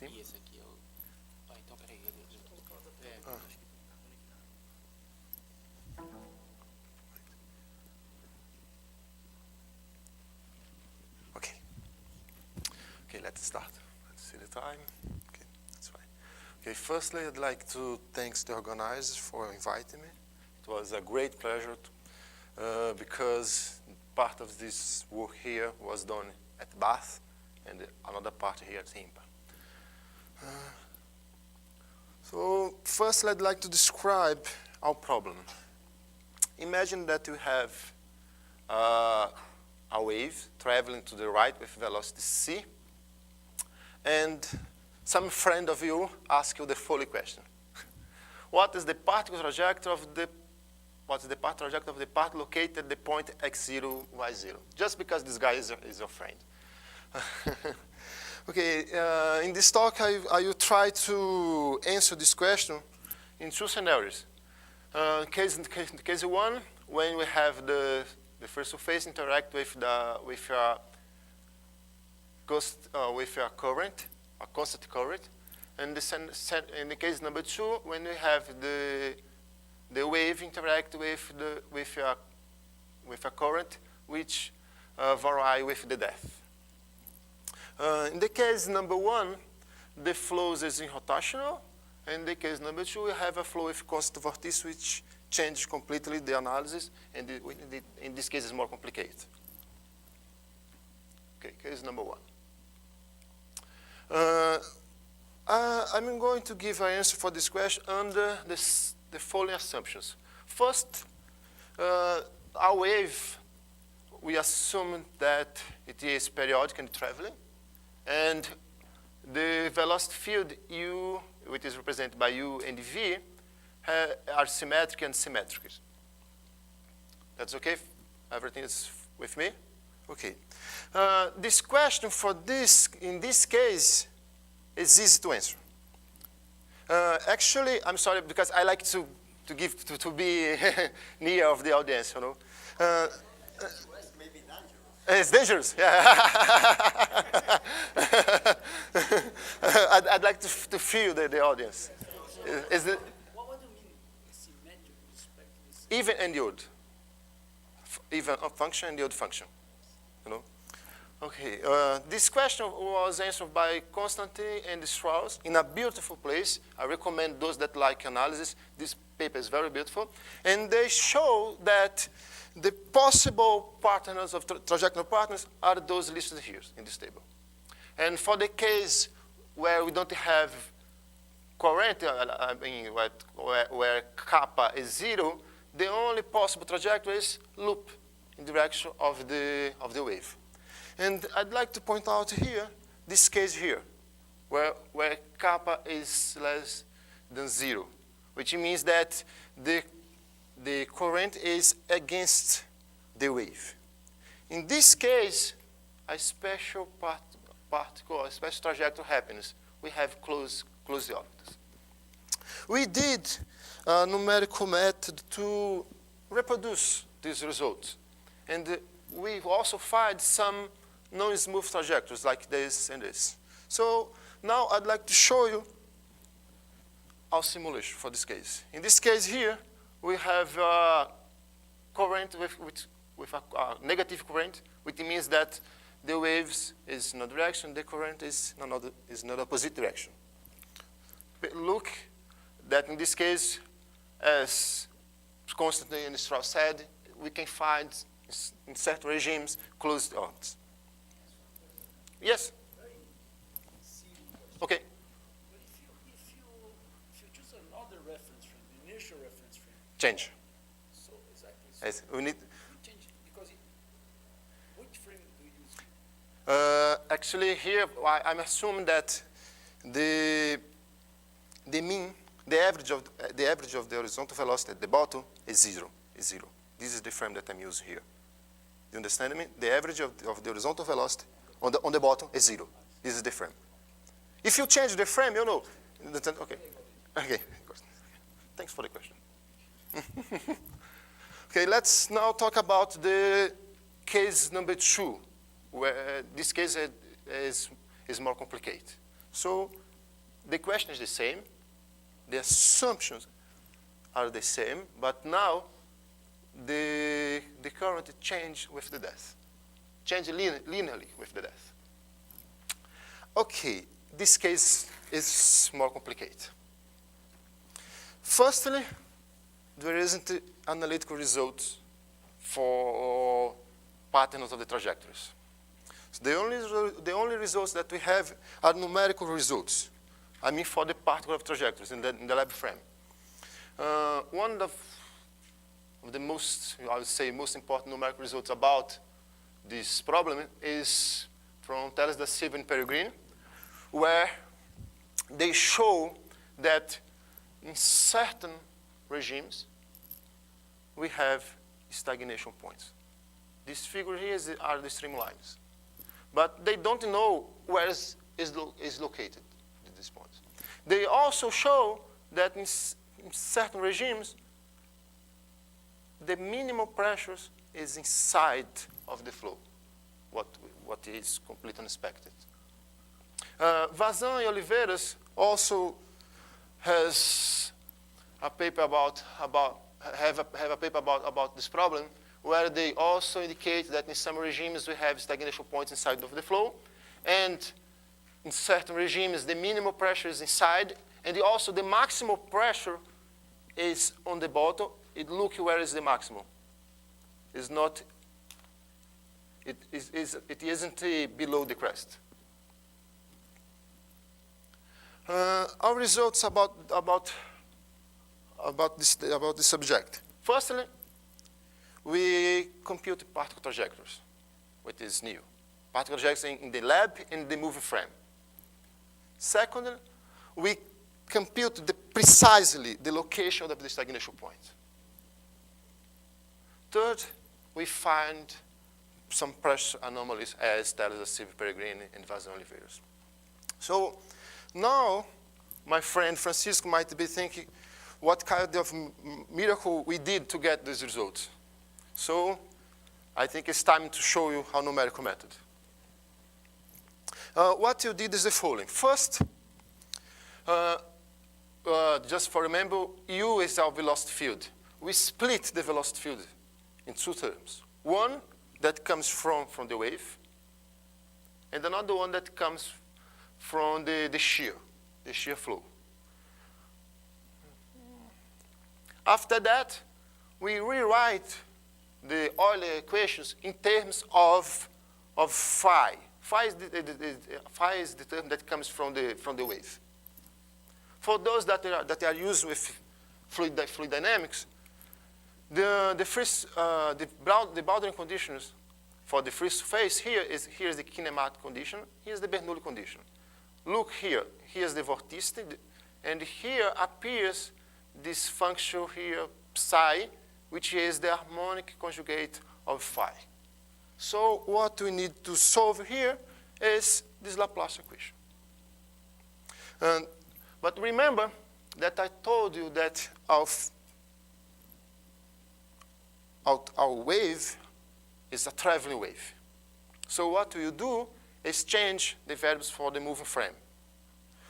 cima. E esse aqui é o... Ah, então peraí. Okay. Okay, let's start. Let's see the time. Okay, that's fine. Okay, firstly, I'd like to thank the organizers for inviting me. It was a great pleasure because part of this work here was done at Bath and another part here at IMPA. So first, I'd like to describe our problem. Imagine that you have a wave traveling to the right with velocity c, and some friend of you asks you the following question: what is the particle trajectory of the part located at the point x0, y0? Just because this guy is your friend. Okay, in this talk, I will try to answer this question in two scenarios. Case one, when we have the first surface interact with a current, a constant current, and in the case number two, when we have the wave interact with a current which vary with the depth. In the case number one, the flows is in rotational. In the case number two, we have a flow with constant vortice, which changes completely the analysis, and in this case, it's more complicated. Okay, case number one. I'm going to give an answer for this question under the following assumptions. First, our wave, we assume that it is periodic and traveling, and the velocity field u, which is represented by u and v, are symmetric and symmetric. That's okay? Everything is with me? Okay. This question in this case, is easy to answer. Actually, I'm sorry, because I like to be near of the audience, you know. Maybe dangerous. It's dangerous, yeah. I'd like to feel the audience. What do you mean symmetric with respect to this? Even and the odd. Even function and the odd function, you know. Okay, this question was answered by Constantine and Strauss in a beautiful place. I recommend those that like analysis. This paper is very beautiful. And they show that the possible partners of trajectory partners are those listed here in this table. And for the case where we don't have current, I mean, where kappa is 0, the only possible trajectory is loop in direction of the wave. And I'd like to point out here, this case here, where kappa is less than 0, which means that the current is against the wave. In this case, a special particle, a special trajectory happens. We have closed the orbitals. We did a numerical method to reproduce these results. And we also find some non-smooth trajectories like this and this. So now I'd like to show you our simulation for this case. In this case here, we have a current with a negative current, which means that the waves is in a direction, the current is in an opposite direction. But look that in this case, as Constantine and Strauss said, we can find in certain regimes closed orbits. Yes? Okay. But if you choose another reference frame, the initial reference frame. Change. So exactly. So Yes, we need. change because which frame do you use? Actually, here I'm assuming that the mean, the average of the horizontal velocity at the bottom is zero. This is the frame that I'm using here. You understand me? The average of the horizontal velocity on the bottom is 0. This is the frame. If you change the frame, you know. Okay. Okay. Thanks for the question. Okay, let's now talk about the case number 2, where this case is more complicated. So the question is the same. The assumptions are the same, but now the current change with the death. Change linearly with the death. Okay, this case is more complicated. Firstly, there isn't analytical results for patterns of the trajectories. So the only results that we have are numerical results. I mean, for the particle of trajectories in the lab frame. One of the most, I would say, most important numerical results about this problem is from Teles da Silva and Peregrine, where they show that in certain regimes, we have stagnation points. This figure here are the streamlines. But they don't know where is located at this point. They also show that in certain regimes, the minimal pressures is inside of the flow, what is completely unexpected. Vazan and Oliveiras also has a paper about this problem, where they also indicate that in some regimes we have stagnation points inside of the flow, and in certain regimes the minimal pressure is inside, and also the maximal pressure is on the bottom. Look where is the maximum. It's not. It isn't below the crest. Our results about this subject. Firstly, we compute particle trajectories, which is new. Particle trajectories in the lab and the moving frame. Secondly, we compute precisely the location of the stagnation point. Third, we find some pressure anomalies as Teles da Silva, Peregrine, and Vazan Oliveiras. So now, my friend Francisco might be thinking, what kind of miracle we did to get these results? So I think it's time to show you our numerical method. What you did is the following. First, just for remember, U is our velocity field. We split the velocity field in two terms. One that comes from the wave, and another one that comes from the shear flow. After that, we rewrite the Euler equations in terms of phi. Phi is the term that comes from the wave. For those that are used with fluid dynamics, the boundary conditions for the free surface here is the kinematic condition. Here's the Bernoulli condition. Look here. Here's the vorticity, and here appears this function here psi, which is the harmonic conjugate of phi. So what we need to solve here is this Laplace equation. But remember that I told you that our wave is a traveling wave. So what we do is change the variables for the moving frame.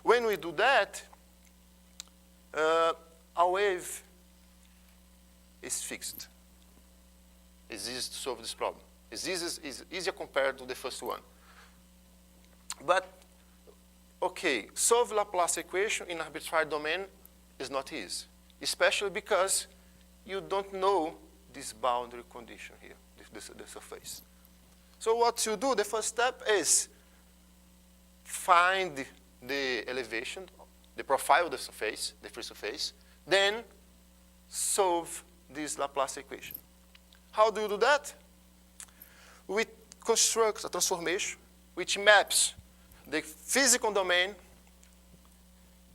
When we do that, our wave is fixed. It's easy to solve this problem. It's easier compared to the first one. But, okay, solve Laplace equation in arbitrary domain is not easy, especially because you don't know this boundary condition here, the surface. So what you do, the first step is find the elevation, the profile of the surface, the free surface, then solve this Laplace equation. How do you do that? We construct a transformation which maps the physical domain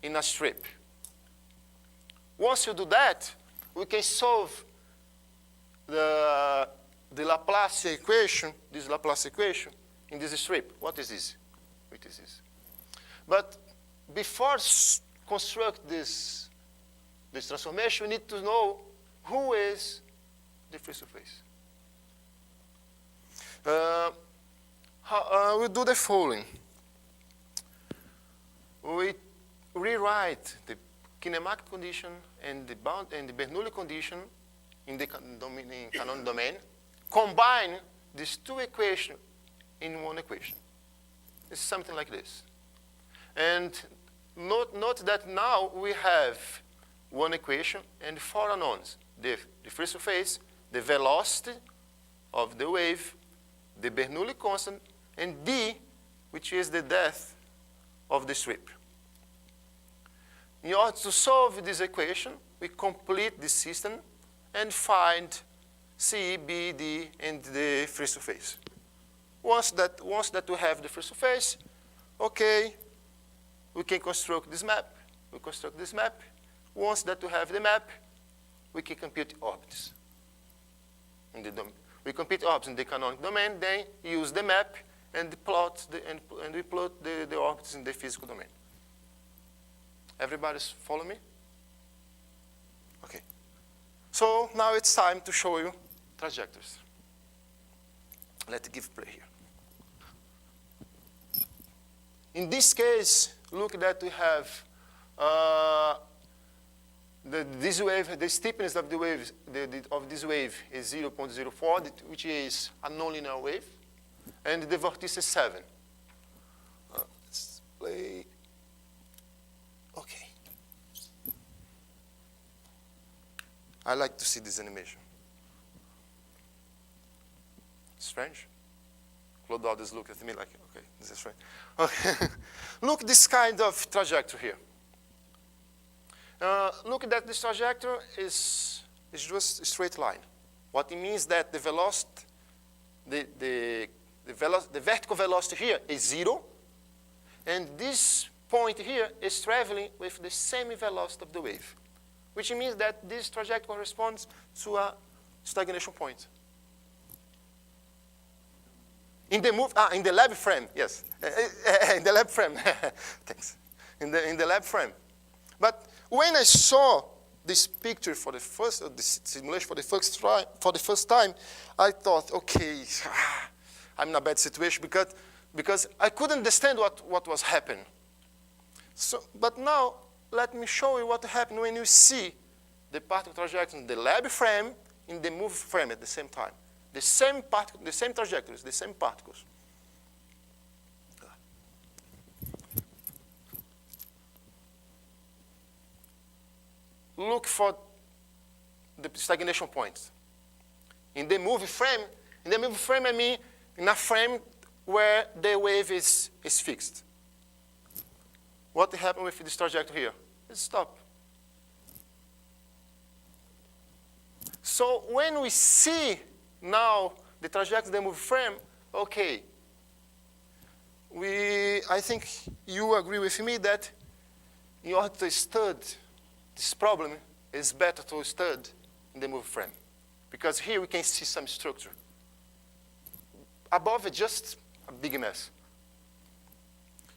in a strip. Once you do that, we can solve the Laplace equation, this Laplace equation, in this strip. What is this? What is this? But before construct this transformation, we need to know who is the free surface. We do the following. We rewrite the kinematic condition and the Bernoulli condition in the canonic domain, combine these two equations in one equation. It's something like this. And note that now we have one equation and four unknowns. The free surface, the velocity of the wave, the Bernoulli constant, and D, which is the depth of the strip. In order to solve this equation, we complete the system and find C, B, D, and the free surface. Once that we have the free surface, okay, we can construct this map. We construct this map. Once that we have the map, we can compute orbits. We compute orbits in the canonic domain, then use the map and we plot the orbits in the physical domain. Everybody's follow me? Okay. So now it's time to show you trajectories. Let's give play here. In this case, look that we have this wave, the steepness of the wave of this wave is 0.04, which is a nonlinear wave, and the vortice is 7. Let's play. Okay. I like to see this animation. Strange. Clodoaldo is looking at me like, okay, this is strange. Okay. Look this kind of trajectory here. Look that this trajectory is just a straight line. What it means that the velocity, the vertical velocity here is 0, and this point here is traveling with the same velocity of the wave, which means that this trajectory corresponds to a stagnation point. In the lab frame, yes. In the lab frame, thanks. In the lab frame. But when I saw this picture for the first, this simulation for the first time, I thought, okay, I'm in a bad situation because I couldn't understand what was happening. So, but now let me show you what happened when you see the particle trajectory in the lab frame, in the move frame at the same time. The same trajectories, the same particles. Look for the stagnation points. In the movie frame, I mean in a frame where the wave is fixed. What happened with this trajectory here? It stopped. So when we see now the trajectory of the movie frame, okay, I think you agree with me that in order to study this problem, it's better to study in the movie frame. Because here we can see some structure. Above it, just a big mess.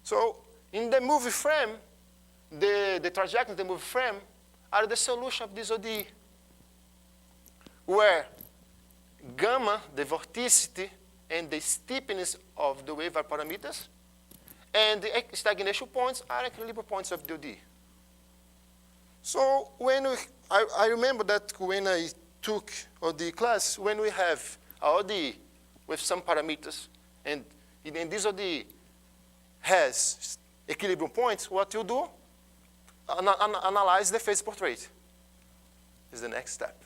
So in the movie frame, the trajectory of the movie frame are the solution of this ODE, where gamma, the vorticity, and the steepness of the wave are parameters, and the stagnation points are equilibrium points of the ODE. So I remember that when I took ODE class, when we have a ODE with some parameters, and this ODE has equilibrium points, what you do? Analyze the phase portrait. Is the next step.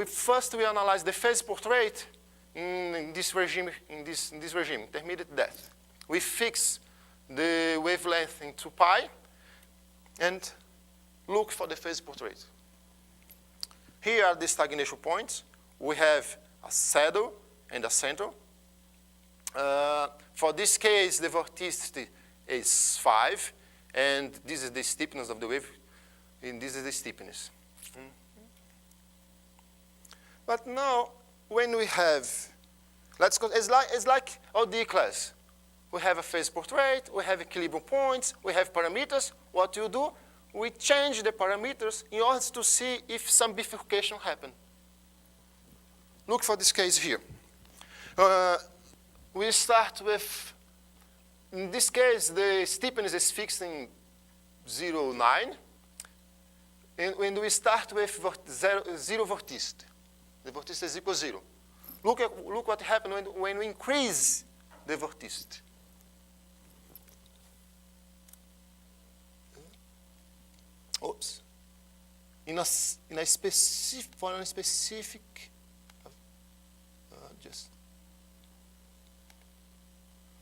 First we analyze the phase portrait in this regime, intermediate depth. We fix the wavelength in 2 pi and look for the phase portrait. Here are the stagnation points. We have a saddle and a center. For this case, the vorticity is 5, and this is the steepness of the wave, and this is the steepness. But now, when we have, it's like ODE class. We have a phase portrait, we have equilibrium points, we have parameters. What you do? We change the parameters in order to see if some bifurcation happened. Look for this case here. We start with in this case, the steepness is fixed in 0.9. And when we start with zero vorticity, the vorticity is equal to 0. Look what happens when we increase the vorticity. Oops. For a specific, just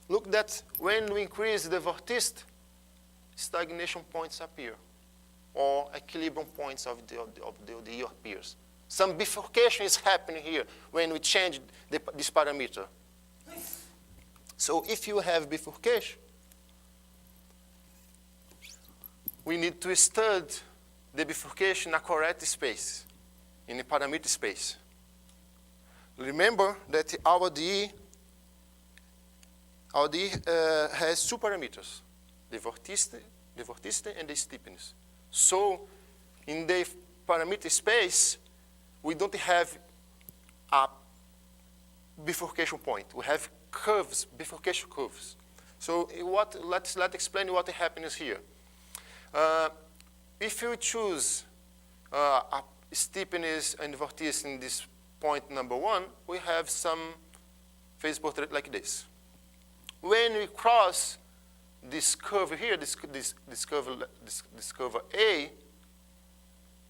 look that when we increase the vorticity, stagnation points appear, or equilibrium points of the year appears. Some bifurcation is happening here when we change this parameter. So if you have bifurcation, we need to study the bifurcation in a correct space, in a parameter space. Remember that our DE has two parameters, the vorticity and the steepness. So in the parameter space, we don't have a bifurcation point. We have curves, bifurcation curves. So let's explain what happens here. If you choose a steepness and vorticity in this point number 1, we have some phase portrait like this. When we cross this curve here, this curve A,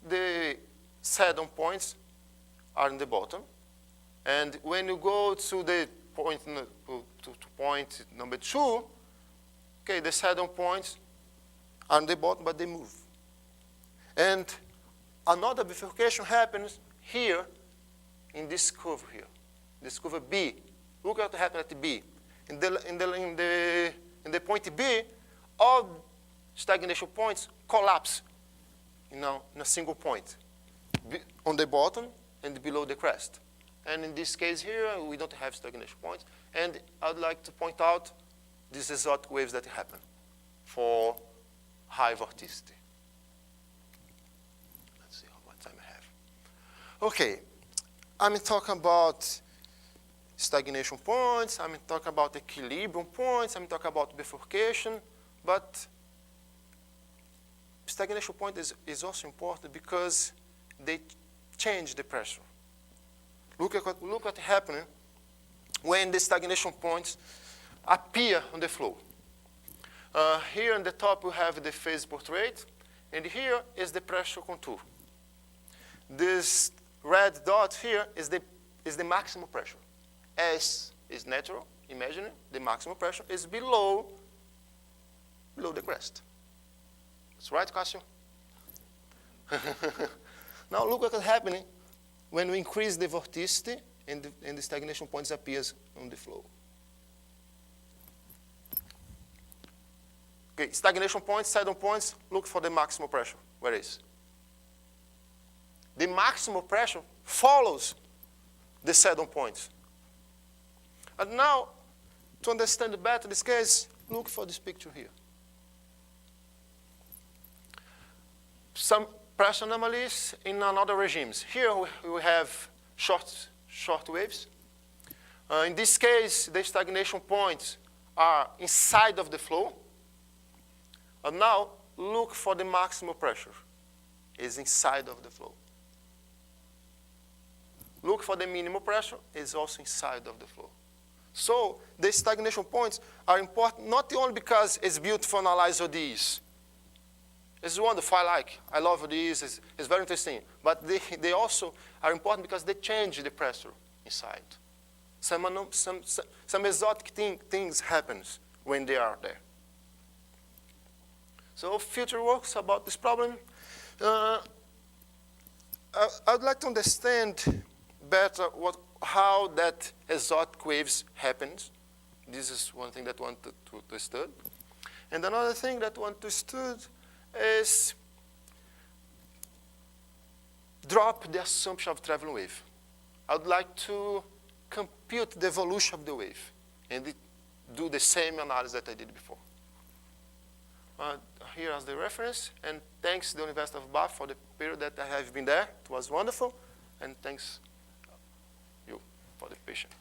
the saddle points are in the bottom. And when you go to the point, to point number 2, okay, the saddle points are on the bottom, but they move. And another bifurcation happens here in this curve here, this curve B. Look what happened at B. In the point B, all stagnation points collapse in a single point, on the bottom and below the crest. And in this case here, we don't have stagnation points. And I'd like to point out these exotic waves that happen for high vorticity. Let's see how much time I have. Okay, I'm talking about stagnation points, I'm talking about equilibrium points, I'm talking about bifurcation, but stagnation point is also important because they change the pressure. Look what happened when the stagnation points appear on the flow. Here on the top we have the phase portrait, and here is the pressure contour. This red dot here is the maximum pressure. S is natural, imaginary. The maximum pressure is below the crest. That's right, Cassio? Now look what is happening when we increase the vorticity and the stagnation points appears on the flow. Okay, stagnation points, saddle points, look for the maximum pressure. Where is? The maximum pressure follows the saddle points. And now, to understand better this case, look for this picture here. Some pressure anomalies in another regimes. Here we have short waves. In this case, the stagnation points are inside of the flow. And now, look for the maximum pressure. It's inside of the flow. Look for the minimum pressure. It's also inside of the flow. So the stagnation points are important not only because it's beautiful to analyze ODEs. It's wonderful, I love ODEs, it's very interesting. But they also are important because they change the pressure inside. Some exotic things happen when they are there. So future works about this problem. I'd like to understand better how that exotic waves happens. This is one thing that I want to study. And another thing that I want to study is drop the assumption of traveling wave. I would like to compute the evolution of the wave and do the same analysis that I did before. Here is the reference, and thanks to the University of Bath for the period that I have been there. It was wonderful, and thanks you for the patience.